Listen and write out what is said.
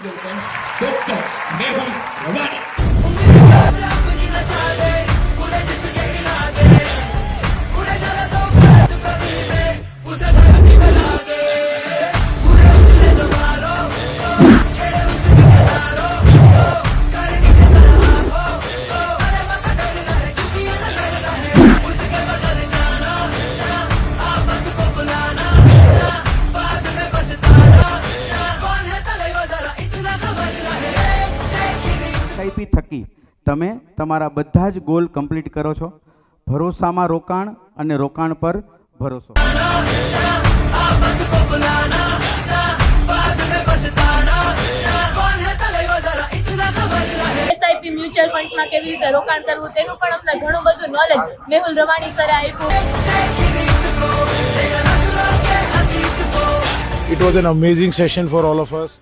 Doctor Mehul Ravani. SIP થકી તમે તમારા બધા જ ગોલ કમ્પ્લીટ કરો છો। ભરોસામાં રોકાણ અને રોકાણ પર ભરોસો। SIP મ્યુચ્યુઅલ ફંડ્સમાં કેવી રીતે રોકાણ કરવું તેનું પણ અમને ઘણું બધું નોલેજ મેહુલ રવાણી સરે આપ્યું। It was an amazing session for all of us.